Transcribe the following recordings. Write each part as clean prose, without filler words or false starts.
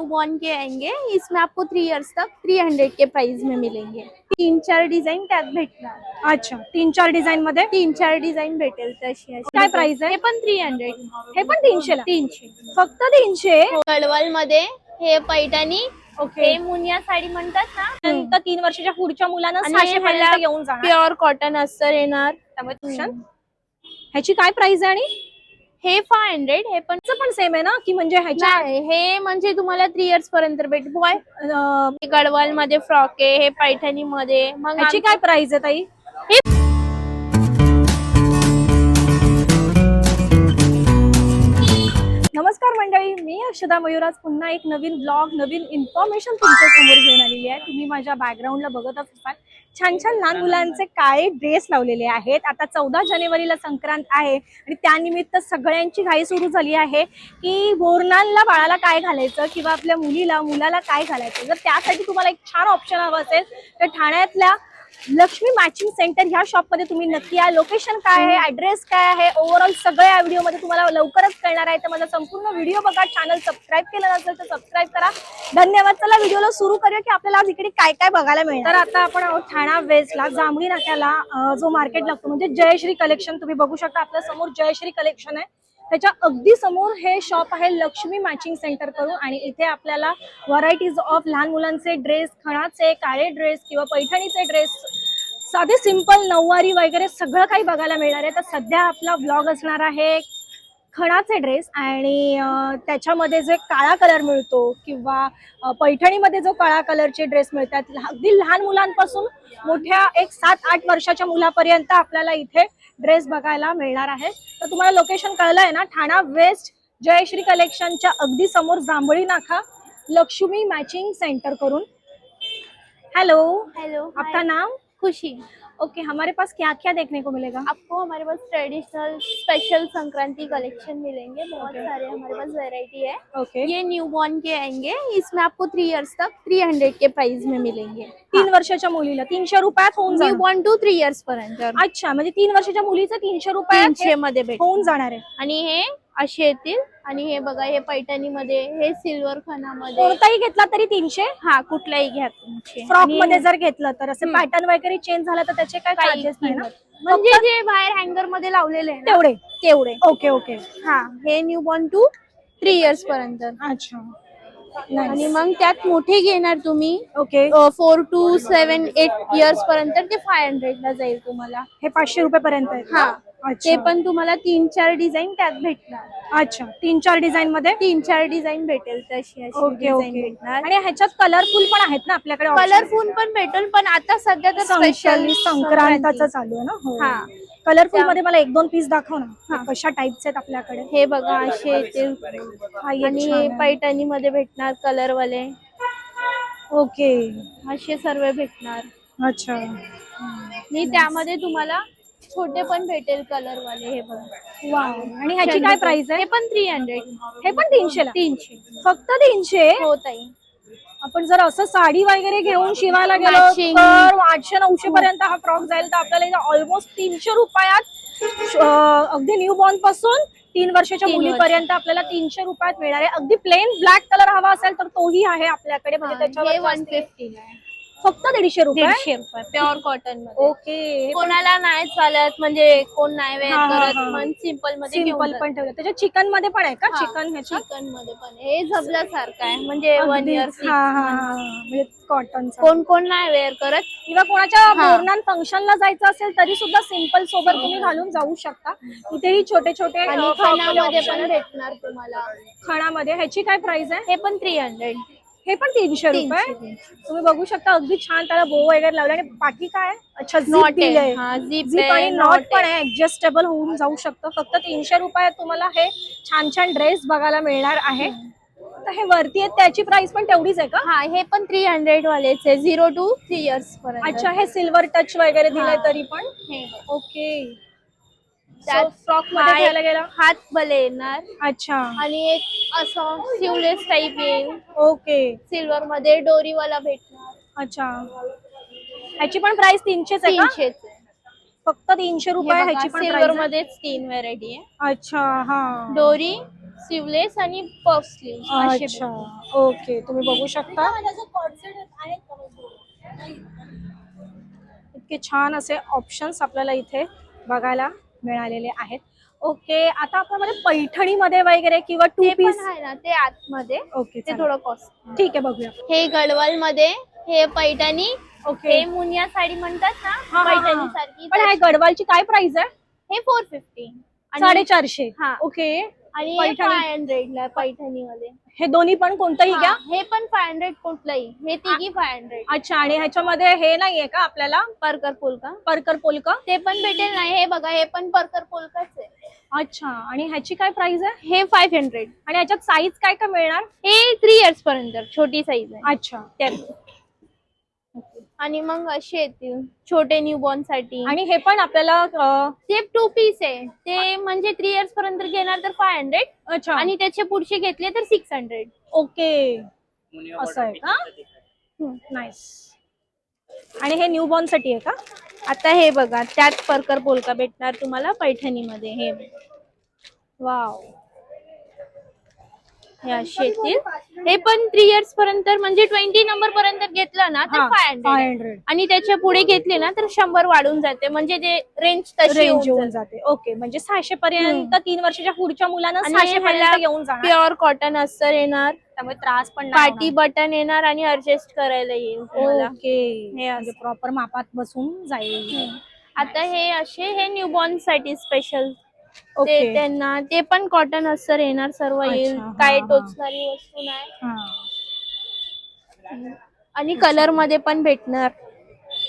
One के आएंगे, इसमें आपको 3 इयर्स तक 300 के प्राइस में मिलेंगे। 3-4 डिझाईन त्यात भेटणार। अच्छा, 3-4 डिझाईन मध्ये 3-4 डिझाईन भेटेल तशी अशी। काय प्राइस आहे? हे पण 300, हे पण 300 ला? 300 फक्त 300? गडवाल मध्ये हे पैठणी, ओके. हे मुनिया साडी म्हणतात ना, नंतर 3 वर्षाच्या पुढच्या मुलांना आणि 600 ह्याला पर्यंत घेऊन जाणार प्युअर कॉटन अस्तर येणार। त्यामुळे ह्याची काय प्राइस आहे? आणि हे 500, हे पण सेम आहे ना, की म्हणजे ह्याच्या नाही, हे म्हणजे तुम्हाला 3 इयर्स पर्यंत भेटेल। बॉय गडवाल मध्ये फ्रॉक आहे, हे पैठणी मध्ये। मग ह्याची काय प्राइस आहे ताई? नमस्कार मंडळी, मी अक्षदा मयूराज पुन्हा एक नवीन ब्लॉग, नवीन इन्फॉर्मेशन तुमच्या समोर घेऊन आलेली आहे। तुम्ही माझ्या बॅकग्राऊंडला बघत असाल छान छान लहान मुलांचे काळे ड्रेस लावलेले आहेत। आता 14 जानेवारीला संक्रांत आहे आणि त्यानिमित्त सगळ्यांची घाई सुरू झाली आहे की बोरनानला बाळाला काय घालायचं किंवा आपल्या मुलाला काय घालायचं। जर त्यासाठी तुम्हाला एक छान ऑप्शन हवं असेल तर ठाण्यातल्या लक्ष्मी मॅचिंग सेंटर ह्या शॉप मध्ये तुम्ही नक्की या। लोकेशन काय आहे, ऍड्रेस काय आहे, ओव्हरऑल सगळं या व्हिडिओ मध्ये तुम्हाला लवकरच कळणार आहे। तर माझा संपूर्ण व्हिडिओ बघा, चॅनल सबस्क्राईब केलं नसेल तर सबस्क्राईब करा। धन्यवाद। चला व्हिडिओला सुरू करूया की आपल्याला आज इकडे काय काय बघायला मिळणार। तर आता आपण आहोत ठाणा वेस्टला, जांभळी नाक्याला जो मार्केट लागतो म्हणजे जयश्री कलेक्शन। तुम्ही बघू शकता आपल्या समोर जयश्री कलेक्शन आहे, त्याच्या अगदी समोर हे शॉप आहे लक्ष्मी मॅचिंग सेंटर करून। आणि इथे आपल्याला व्हरायटीज ऑफ लहान मुलांचे ड्रेस, खणाचे, काळे ड्रेस किंवा पैठणीचे ड्रेस, साधे सिंपल नऊवारी वगैरे सगळं काही बघायला मिळणार आहे। तर सध्या आपला ब्लॉग असणार आहे खणाचे ड्रेस आणि त्याच्यामध्ये जे काळा कलर मिळतो किंवा पैठणीमध्ये जो काळा कलरचे ड्रेस मिळतात, अगदी लहान मुलांपासून मोठ्या एक 7-8 वर्षाच्या मुलापर्यंत आपल्याला इथे ड्रेस बघायला मिळणार आहे। तर तुम्हाला लोकेशन कळलं आहे ना, ठाणा वेस्ट जयश्री कलेक्शनच्या अगदी समोर जांभळी नाका लक्ष्मी मैचिंग सेंटर करून। हेलो हेलो, आपका नाम? खुशी। ओके, हमारे पास क्या क्या देखने को मिलेगा? आपको हमारे pass traditional special Sankranti collection मिलेंगे, बहुत सारे हमारे पास वैरायटी है। ओके, ये न्यू बॉर्न के आएंगे, इसमें आपको 3 इयर्स तक 300 के प्राइस में मिलेंगे। 3 वर्षाच्या मुलीला 300 रुपयात होऊन न्यू जाणार। बॉर्न टू 3 इयर्स पर्यंत। अच्छा, म्हणजे 3 वर्षाच्या मुलीचं 300 रुपयात 300 मध्ये भेटेल होऊन जाणार आहे। आणि हे असे येतील। आणि हे बघा, हे पैठणी मध्ये, हे सिल्वर खणामध्ये, कोणताही घेतला तरी 300? हा, कुठलाही घ्या तुमचे। फ्रॉक मध्ये जर घेतलं तर असे पॅटर्न वगैरे चेंज झाला तर त्याचे काय चार्जेस नाही ना? म्हणजे जे बाहेर हँगर मध्ये लावलेले आहे ना, तेवढे तेवढे। ओके ओके, हा, हे न्यू बॉर्न टू 3 इयर्स पर्यंत। अच्छा, आणि मग त्यात मोठे घेणार तुम्ही ओके, 4 to 7-8 इयर्स पर्यंत, ते 500 ला जाईल तुम्हाला। हे 500 रुपये पर्यंत आहे? हा, ते अच्छा, पण तुम्हाला 3-4 डिझाईन त्यात भेटणार। अच्छा, 3-4 डिझाईन मध्ये 3-4 डिझाईन भेटेल तशी अशी ओके डिझाईन ओके। भेटणार। आणि ह्याच्यात कलरफुल पण आहेत ना आपल्याकडे? कलरफुल पण भेटेल, पण आता सध्या तर स्पेशल संक्रांताचं चालू आहे ना? हो, हा, कलरफुल मध्ये मला 1-2 पीस दाखव ना, हा। कशा टाइपचे आहेत आपल्याकडे? हे बघा असे येतील। हा, एक आणि छान हे आहे। पैठणी मध्ये भेटणार कलर वाले, ओके, असे सर्व भेटणार। अच्छा, आणि त्यामध्ये तुम्हाला छोटे पण भेटेल कलर वाले। हे बघा, वाव। आणि ह्याची काय प्राइस आहे? हे पण 300, हे पण 300 ला? 300 फक्त 300? हो ताई। आपण जर असं साडी वगैरे घेऊन शिवायला गेलो Matching. तर 800-900 पर्यंत हा फ्रॉक जाईल। तर आपल्याला ऑलमोस्ट 300 रुपयात अगदी न्यू बॉर्न पासून 3 वर्षाच्या 3 मुलीपर्यंत आपल्याला 300 रुपयात मिळणार आहे। अगदी प्लेन ब्लॅक कलर हवा असेल तर तोही आहे आपल्याकडे, म्हणजे हे त्याच्यावर 150 आहे, फक्त 150 रुपये? 150 रुपये प्युअर कॉटन मध्ये। ओके, कोणाला नाही चालत, म्हणजे कोण नाही वेअर हा, हा, करत, हा। पण सिंपल मध्ये सिंपल पण ठेवलं। त्याच्या चिकन मध्ये पण आहे का? चिकन ह्याच्या चिकन मध्ये पण हे झबल्यासारखं आहे, म्हणजे 1 इयर 6 मंथ। म्हणजे कॉटनचा कोण नाही वेअर करत, किंवा कोणाच्या बोरनान फंक्शनला जायचं असेल तरी सुद्धा सिंपल सोबत तुम्ही घालून जाऊ शकता। इथेही छोटे छोटे आणि खणामध्ये पण भेटणार तुम्हाला। खणामध्ये ह्याची काय प्राइस आहे? हे पण 300, हे पण 300 रुपये। तुम्ही बघू शकता अगदी छान त्याला बो वगैरे लावले। आणि पाठी काय? अच्छा, नॉट झिप दिलंय, आहे, झिप आणि नॉट पण आहे, ऍडजस्टेबल होऊन जाऊ शकतं। फक्त 300 रुपयात तुम्हाला हे छान छान ड्रेस बघायला मिळणार आहे। तर हे वरती आहेत त्याची प्राइस पण तेवढीच आहे का? हा, हे पण 300 वालेच आहे, 0 to 3 इयर्स पर्यंत। अच्छा, हे सिल्वर टच वगैरे दिलंय तरी पण? ओके, त्यात फ्रॉक मध्ये घ्यायला गेला हात बले येणार। अच्छा, आणि एक असं सिवलेस टाइप येईल, ओके, सिल्वर मध्ये डोरीवाला भेटणार। अच्छा, ह्याची पण प्राइस 300 आहे का? 300 फक्त 300 रुपये ह्याची पण सिल्वर प्राइस आहे? मध्येच 3 व्हरायटी आहे। अच्छा, हा, डोरी स्लीवलेस आणि पफ स्लीव्ह अच्छा ओके, तुम्ही बघू शकता इतके छान असे ऑप्शन्स आपल्याला इथे बघायला मिळालेले आहेत. ओके, आता आपल्यामध्ये पैठणीमध्ये वगैरे किंवा टू ते पीस पण आहे ना, ते आतमध्ये ओके ते थोडं कॉस्ट. ठीक आहे, बघूया. हे गडवाल मध्ये, हे पैठणी, ओके, हे मुनिया साडी म्हणतात ना, हा, हा, पैठणी हा. सारखी. पण हे गडवालची काय प्राइस आहे? हे 450 450. हा. ओके, आणि पैठणी. 500 ला पैठणी मध्ये. हे दोन्ही पण कोणतंही घ्या. हे पण 500 कुठलंही, हे तिघी 500. अच्छा, आणि ह्याच्यामध्ये हे नाहीये का आपल्याला परकर पोलका परकर पोलका? ते पण भेटेल ना. हे बघा, हे पण परकर पोलकाच आहे. अच्छा, आणि ह्याची काय प्राइस आहे? हे 500. आणि ह्याच्यात साईज काय काय मिळणार? हे 3 इयर्स पर्यंत छोटी साईज आहे. अच्छा, आणि मग असे येतील छोटे न्यूबॉर्न साठी. आणि हे पण आपल्याला ते 2 पीस आहे. ते म्हणजे 3 इयर्स पर्यंत घेणार तर 500, अच्छा, आणि त्याचे पुढचे घेतले तर 600. ओके, असं आहे का? नाईस. आणि हे न्यूबॉर्न साठी आहे का? आता हे बघा, त्यात परकर पोलका भेटणार तुम्हाला पैठणीमध्ये. हे वाव, हे असे येतील. हे पण 3 इयर्स पर्यंत, म्हणजे 20 नंबर पर्यंत घेतलं ना तर 500, 500 आणि त्याच्या पुढे घेतले ना तर 100 वाढून जाते. म्हणजे ते रेंज तशी रेंज येऊन येऊन जाते. ओके, म्हणजे 600 पर्यंत 3 वर्षाच्या पुढच्या मुलांना आणि 600 ह्याला पर्यंत येऊन जाणार. प्युअर कॉटन अस्तर येणार, त्यामुळे त्रास पण नाही पार्टी बटन येणार, आणि ऍडजस्ट करायला येईल तुम्हाला. ओके, हे म्हणजे प्रॉपर मापात बसून जाईल. आता हे असे, हे न्यूबॉर्न साठी स्पेशल, ते ओके, त्यांना ते पण कॉटन अस्तर येणार, सर्व येईल. अच्छा, काय हा, टोचणारी वस्तू नाही. हा, आणि कलर मध्ये पण भेटणार.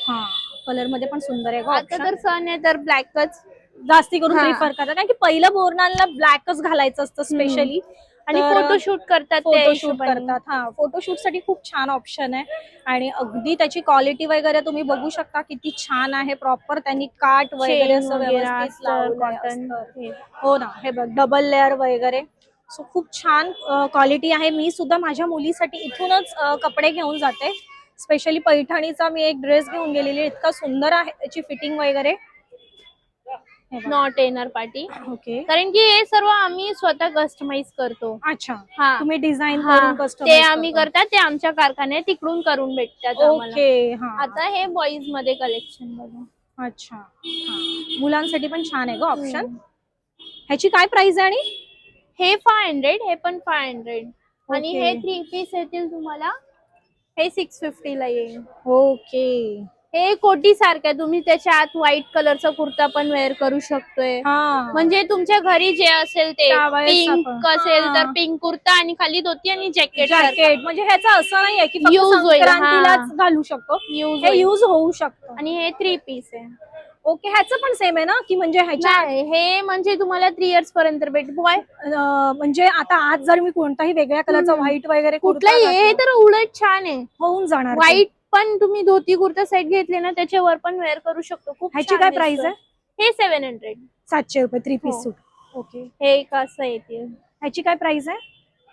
हा, कलर मध्ये पण सुंदर आहे. आता तर सण आहे तर ब्लॅकच जास्ती करून हा. प्रिफर करतात, कारण की पहिलं बोरनाला ब्लॅकच घालायचं असतं स्पेशली. आणि फोटोशूट करतात, त्या फोटोशूट हिशोबाने. करतात. हा, फोटोशूट साठी खूप छान ऑप्शन आहे. आणि अगदी त्याची क्वालिटी वगैरे तुम्ही बघू शकता किती छान आहे. प्रॉपर त्यांनी काट वगैरे Chain असं वगैरे, व्यवस्थित अस्तर, लावलंय, cotton. अस्तर. हो ना, हे बघ, डबल लेअर वगैरे. सो खूप छान क्वालिटी आहे. मी सुद्धा माझ्या मुलीसाठी इथूनच कपडे घेऊन जाते. स्पेशली पैठणीचा मी एक ड्रेस घेऊन गेलेली, इतका सुंदर आहे त्याची फिटिंग वगैरे. नॉट येणार पार्टी, ओके, कारण की हे सर्व आम्ही स्वतः कस्टमाइज करतो. अच्छा, हा, तुम्ही डिझाइन हा, करून ते कस्टमाइज आम्ही करतात, ते आमच्या कारखान्यात तिकडून करून भेटतात आम्हाला. ओके, हा, आता हे बॉईज मध्ये कलेक्शन बघा. अच्छा, हा, मुलांसाठी पण छान आहे ग ऑप्शन. ह्याची काय प्राइस आहे? आणि हे 500, हे पण 500, आणि ओके. हे 3 पीस येतील तुम्हाला, हे 650 ला येईल. ओके, हे कोटी सारखं, तुम्ही त्याच्या आत व्हाईट कलरचा कुर्ता पण वेअर करू शकतोय. हा, म्हणजे तुमच्या घरी जे असेल ते, त्यावेळेस पिंक आपण- असेल तर हा. पिंक कुर्ता, आणि खाली धोती आणि जॅकेट. जॅकेट, म्हणजे ह्याचं असं नाहीये की फक्त Use होईल, संक्रांतीलाच घालू शकतो, यूज हे युज होऊ शकतं. आणि हे 3 पीस आहे. ओके, ह्याचं पण सेम आहे ना, की म्हणजे ह्याच्या नाही, हे म्हणजे तुम्हाला 3 इयर्स पर्यंत भेट. म्हणजे आता आज जर मी कोणताही वेगळ्या कलरचा व्हाईट वगैरे कुर्ता कुठलाही, हे घातला, तर उलट छान आहे. होऊन जाणार. व्हाईट पण तुम्ही धोती कुर्ता सेट घेतले ना, त्याच्यावर पण वेअर करू शकतो. खूप ह्याची छान काय दिसतं. प्राइस आहे? हे 700. 700 रुपये 3 पीस हो. सूट. ओके, हे एक असं येतील. ह्याची काय प्राइस आहे?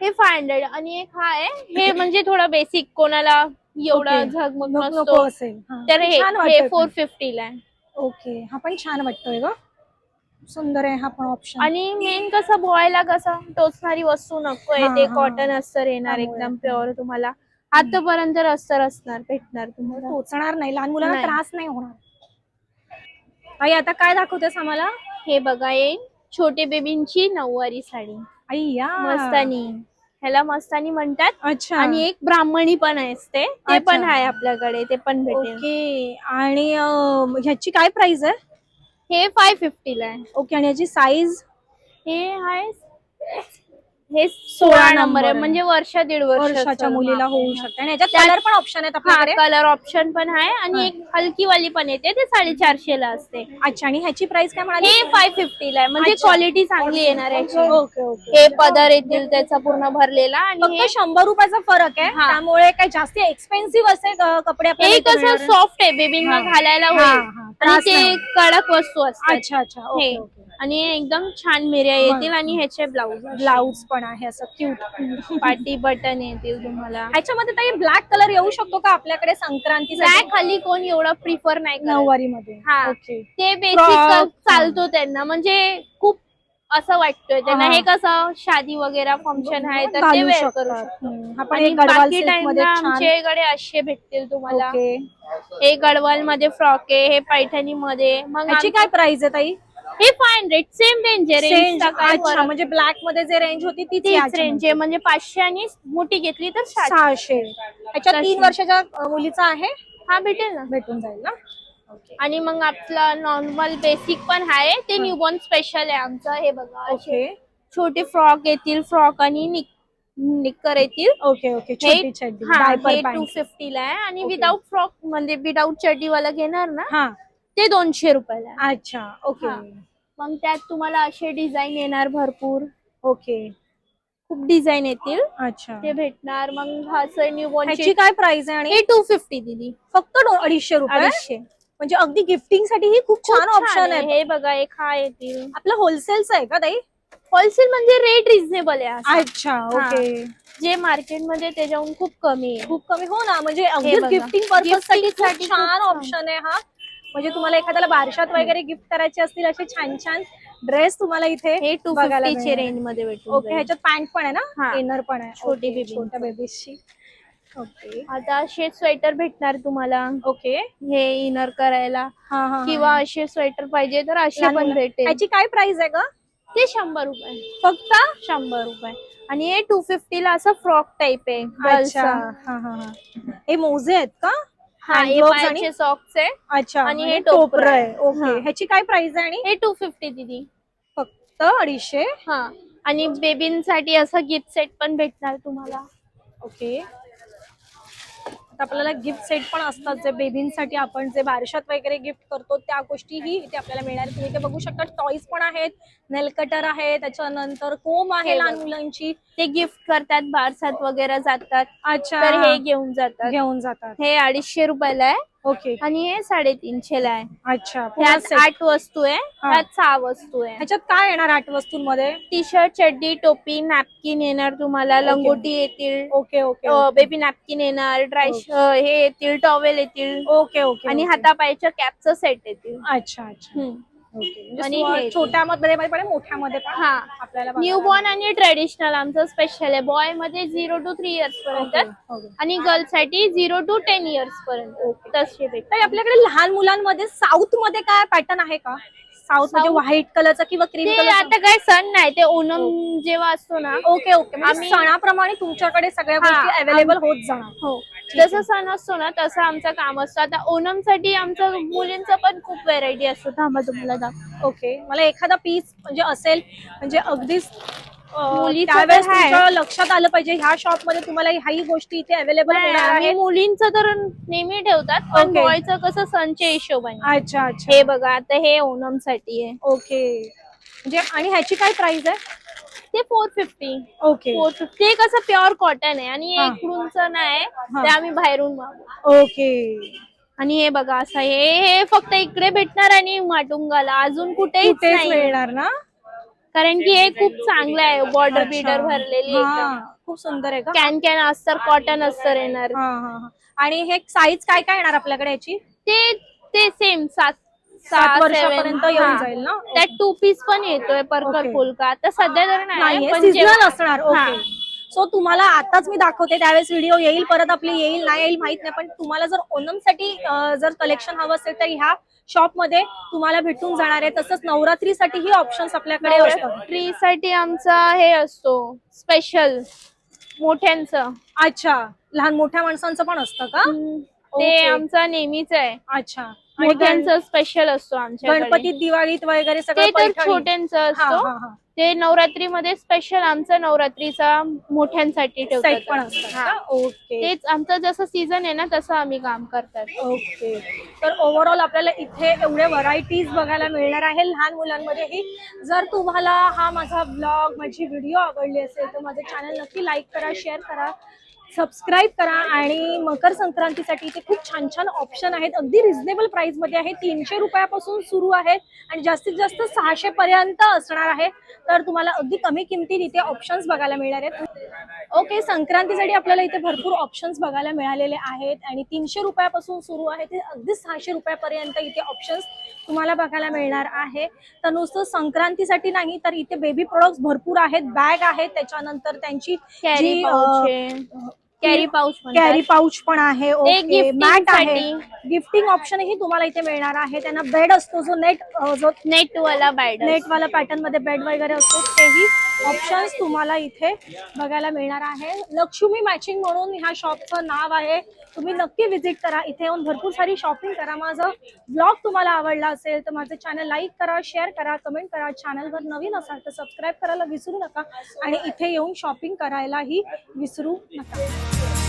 हे 500, आणि एक हा आहे, हे म्हणजे थोडा बेसिक, कोणाला एवढा ओके. झगमग नको नसतो असेल, हा. तर हे छान वाटतंय पण. 450 ला आहे. ओके, हा पण छान वाटतोय ग, सुंदर आहे हा पण ऑप्शन. आणि मेन कसं, बोवायला कसं टोचणारी वस्तू नकोय, हा, ते हा. कॉटन अस्तर येणार, त्यामुळे. एकदम प्युअर. तुम्हाला आतापर्यंत अस्तर असणार, भेटणार तुम्हाला. टोचणार नाही, लहान मुलांना नाही. त्रास नाही होणार. आई, आता काय दाखवतेस आम्हाला? हे बघा, येईल छोटे बेबींची नऊवारी साडी, अय्या, मस्तानी. ह्याला मस्तानी म्हणतात. अच्छा, आणि एक ब्राह्मणी पण असते, ते अच्छा. पण आहे आपल्याकडे, ते पण भेटेल. ओके. आणि ह्याची काय प्राइस आहे? हे 550 ला आहे. ओके, आणि याची साईज? हे आहे, हे 16 नंबर आहे, आहे. म्हणजे वर्ष 1.5 वर्षाच्या मुलीला होऊ शकते. आणि याच्यात कलर पण ऑप्शन आहेत हा, आपल्याकडे? कलर ऑप्शन पण आहे, आणि एक हलकी वाली पण येते, ते 450 ला असते. अच्छा, आणि ह्याची प्राइस काय म्हणाली? हे 550 ला आहे, म्हणजे अच्छा. क्वालिटी चांगली येणार याची. Okay, okay. हे पदर येतील त्याचा पूर्ण भरलेला, आणि फक्त हे 100 रुपयाचा फरक आहे, हा. त्यामुळे काय जास्त एक्सपेन्सिव्ह असे कपडे आपल्याला हे इथे कसं मिळणार नाही. सॉफ्ट आहे, बेबींना हा. घालायला हा, होईल, हा. आणि त्रास ते नाही. कडक वस्तू असतात. अच्छा, अच्छा, ओके, हे. ओके. आणि एकदम छान मिऱ्या येतील, आणि ह्याचे ब्लाऊज ब्लाऊज पण आहे असं क्यूट. पाटी बटन येतील तुम्हाला. ह्याच्यामध्ये ताई ब्लॅक कलर येऊ शकतो का आपल्याकडे संक्रांतीसाठी? ब्लॅक खाली कोण एवढं प्रिफर नाही करत. नऊवारी मध्ये? हा. ओके. ते बेसिक Frock. चालतो त्यांना, म्हणजे खूप असं वाटतोय त्यांना. हा. हे कसं शादी वगैरे फंक्शन आहे तर ते घालू वेअर करू शकतात. शकतो. हा पण आणि एक गडवाल बाकी सिल्क मध्ये टाइमला छान. आमच्याकडे असे भेटतील तुम्हाला. ओके, हे गडवाल मध्ये फ्रॉक आहे, हे पैठणी मध्ये. मग ह्याची काय प्राइस आहे ताई? हे 500 सेम रेंज आहे. सेंज, रेंजचा काय अच्छा, फरक, म्हणजे ब्लॅक मध्ये जे रेंज होती तीच तीच याची रेंज आहे. म्हणजे 500 आणि मोठी घेतली तर 700. 600. ह्याच्यात 3 तशी. वर्षाच्या मुलीचा आहे, हा भेटेल ना. भेटून जाईल ना. आणि मग आपलं नॉर्मल बेसिक पण आहे, ते न्यूबॉर्न स्पेशल आहे आमचं. हे बघा असे ओके छोटे फ्रॉक येतील, फ्रॉक आणि निक्कर येतील. ओके ओके, छोटी चड्डी, हा डायपर हे पॅन्ट. 250 ला आहे. आणि ओके. विदाउट फ्रॉक म्हणजे विदाउट चड्डी वाला घेणार ना, हा, ते 200 रुपयाला आहे. अच्छा, ओके हा. मग त्यात तुम्हाला असे डिझाईन येणार भरपूर, ओके, खूप डिझाईन येतील, अच्छा. ते भेटणार. मग असं न्यूबॉर्नचे ह्याची काय प्राइस आहे? आणि हे 250 दिदी, फक्त 250 रुपये. 250. म्हणजे अगदी गिफ्टिंग साठी ही खूप छान ऑप्शन आहे. हे बघा एक हा येतील. आपलं होलसेलचं आहे का ताई? होलसेल म्हणजे रेट रिझनेबल आहे असं. अच्छा, ओके. जे मार्केटमध्ये त्याच्याहून खूप कमी आहे. खूप कमी, हो ना, म्हणजे अगदी बघा. गिफ्टिंग पर्पज साठी Gifting साठी खूप छान खूप ऑप्शन आहे हा. म्हणजे तुम्हाला एखाद्याला बारशात वगैरे गिफ्ट करायचे असतील असे छान छान ड्रेस तुम्हाला इथे हे बघायला 250 चे मिळणार. रेंज मध्ये भेटून ओके, जाईल. ह्याच्यात पॅन्ट पण आहे ना, हा. इनर पण आहे, छोटी ओके, बेबींचं. छोट्या बेबीजची. ओके आता असे स्वेटर भेटणार तुम्हाला, ओके, हे इनर करायला. हा हा, किंवा असे स्वेटर पाहिजे तर असे पण भेटेल. ह्याची काय प्राइस आहे का? ते 100 रुपये, फक्त 100 रुपये. आणि हे 250 ला असं फ्रॉक टाइप आहे अच्छा, गर्ल्सचा. हा हा हा. हे मोजे आहेत का? हा, हे Hand gloves आणि पायाचे सॉक्स आहे. अच्छा, आणि हे आणि टोपर टोपर आहे. आहे. ओके, हा. ह्याची काय प्राइस आहे? आणि हे 250 दिदी, फक्त 250. हा. आणि बेबींसाठी असं गिफ्ट सेट पण भेटणार तुम्हाला. ओके, आता आपल्याला गिफ्ट सेट पण असतात जे बेबींसाठी आपण जे बारशात वगैरे गिफ्ट करतो त्या गोष्टीही इथे आपल्याला मिळणार. तुम्ही इथे बघू शकता, टॉईज पण आहेत, नेल कटर आहे, त्याच्यानंतर कोम आहे हे लहान बघा. मुलांची. ते गिफ्ट करतात, बारसात वगैरे जातात अच्छा, तर हे घेऊन जातात. घेऊन जातात. हे 250 रुपयाला आहे. ओके, आणि हे 350 ला आहे. अच्छा, पुन्हा त्यात set. 8 वस्तू आहे, हा. त्यात 6 वस्तू आहे. ह्याच्यात काय येणार 8 वस्तूंमध्ये? टी शर्ट, चड्डी, टोपी, नॅपकिन येणार तुम्हाला, लंगोटी येतील, ओके ओके बेबी नॅपकिन येणार, हे येतील, टॉवेल येतील, ओके ओके, आणि हातापायच्या कॅपचं सेट येतील. अच्छा अच्छा, ओके. आणि म्हणजे हे छोट्यामध्ये पण आहे, मोठ्यामध्ये पण हा, आपल्याला न्यूबॉर्न आणि ट्रेडिशनल आमचं स्पेशल आहे. बॉय मध्ये 0 to 3 इयर्स पर्यंत, आणि गर्ल साठी 0 to 10 इयर्स पर्यंत तसे भेटतात. आपल्याकडे लहान मुलांमध्ये साऊथ मध्ये काय पॅटर्न आहे का? साऊथ म्हणजे व्हाईट कलरचा किंवा क्रीम ते कलर? आता काय सण नाही, ते ओणम जेव्हा असतो ना. ओके ओके, म्हणजे सणाप्रमाणे तुमच्याकडे सगळ्या गोष्टी अवेलेबल होत जाणार. हो, जसं सण असतो ना तसं आमचं काम असतं. आता ओणम साठी आमचं मुलींचं पण खूप व्हेरायटी असतो. थांबा तुम्हाला दाखव. ओके, मला एखादा पीस म्हणजे असेल, म्हणजे अगदीच मुलीचं त्यावेळेस तर आहे. तुमच्या लक्षात आलं पाहिजे ह्या शॉप मध्ये तुम्हाला ह्याही गोष्टी इथे अवेलेबल होणार आम्ही आहेत. मुलींचं तर नेहमी ठेवतात, पण ओके. बॉयचं कसं सणच्या हिशोबाने. अच्छा अच्छा, हे बघा, आता हे ओणम साठी आहे. ओके, म्हणजे आणि ह्याची काय प्राइस आहे? ते 450. ओके 450 ते कसं प्युअर कॉटन आहे, आणि हा. इकडूनच नाही, हा. ते आम्ही बाहेरून मागवतो. ओके, आणि हे बघा असं हे फक्त इकडे भेटणार आणि माटुंगाला, अजून कुठेच कुठेच नाही. मिळणार ना? कारण की हे खूप चांगलं आहे, बॉर्डर अच्छा. बिर्डर भरलेली हा, एकदम. खूप सुंदर आहे का? कॅन कॅन अस्तर, कॉटन अस्तर येणार. हा हा हा. आणि हे साईज काय काय येणार आपल्याकडे याची? ते सेम 7 वर्षापर्यंत येऊन जाईल ना? त्यात 2 पीस पण येतोय पर्पल ओके. फुल का. आता सध्या तर नाही, पण सीजनल असणार. हा. ओके, सो तुम्हाला आताच मी दाखवते, त्यावेळेस व्हिडिओ येईल, परत आपली येईल नाही येईल माहित नाही, पण तुम्हाला जर ओणम साठी जर कलेक्शन हवं असेल तर ह्या शॉप मध्ये तुम्हाला भेटून जाणार आहे. तसंच नवरात्रीसाठीही ऑप्शन्स आपल्याकडे असतात. ट्री साठी आमचा हे असतो स्पेशल मोठ्यांचं. अच्छा, लहान मोठ्या माणसांचं पण असतं का? ते आमचं नेहमीच आहे. अच्छा, आणि मोठ्यांचं स्पेशल असतो आमच्याकडे. गणपतीत, दिवाळीत वगैरे ते सगळं तर पैठणी. छोट्यांचं हा, असतो. हा, हा. ते नवरात्रीमध्ये स्पेशल आमचं नवरात्रीचा मोठ्यांसाठी सेट पण ठेवतात. असतात हा. का? ओके तेच आमचं जसं सीझन आहे ना तसं आम्ही काम करतात. ओके, तर ओव्हरऑल आपल्याला इथे एवढे व्हरायटीज बघायला मिळणार आहे लहान मुलांमध्येही. जर तुम्हाला हा माझा ब्लॉग, माझी व्हिडिओ आवडली असेल तर माझं चॅनल नक्की लाईक करा, शेअर करा. सबस्क्राईब करा आणि मकर संक्रांतीसाठी इथे खूप छान छान ऑप्शन आहेत. अगदी रिझनेबल प्राइस मध्ये आहे. 300 रुपयापासून सुरू आहेत आणि जास्तीत जास्त 600 पर्यंत असणार आहे. तर तुम्हाला अगदी कमी किमतीत इथे ऑप्शन्स बघायला मिळणार आहेत. ओके, संक्रांतीसाठी आपल्याला इथे भरपूर ऑप्शन्स बघायला मिळालेले आहेत आणि 300 रुपयापासून सुरू आहे ते अगदी 600 रुपयापर्यंत इथे ऑप्शन्स तुम्हाला बघायला मिळणार आहे. तर नुसतं संक्रांतीसाठी नाही तर इथे बेबी प्रोडक्ट्स भरपूर आहेत, बॅग आहेत, त्याच्यानंतर त्यांची कॅरी पाऊच पण आहे. ओके, gifting मॅट आहे, साठी. गिफ्टिंग ऑप्शन ही तुम्हाला इथे मिळणार आहे. त्यांना बेड असतो जो नेट वाला बेड. नेटवाला पॅटर्न मध्ये बेड वगैरे असतो, तेही ऑप्शन्स तुम्हाला इथे बघायला मिळणार आहे. लक्ष्मी मॅचिंग म्हणून ह्या शॉपचं नाव आहे. तुम्ही नक्की व्हिजिट करा, इथे येऊन भरपूर सारी शॉपिंग करा. माझा ब्लॉग तुम्हाला आवडला असेल तर माझं चॅनल लाईक करा, शेअर करा, कमेंट करा. चॅनलवर नवीन असाल तर सबस्क्राईब करायला विसरू नका आणि इथे येऊन शॉपिंग करायलाही विसरू नका.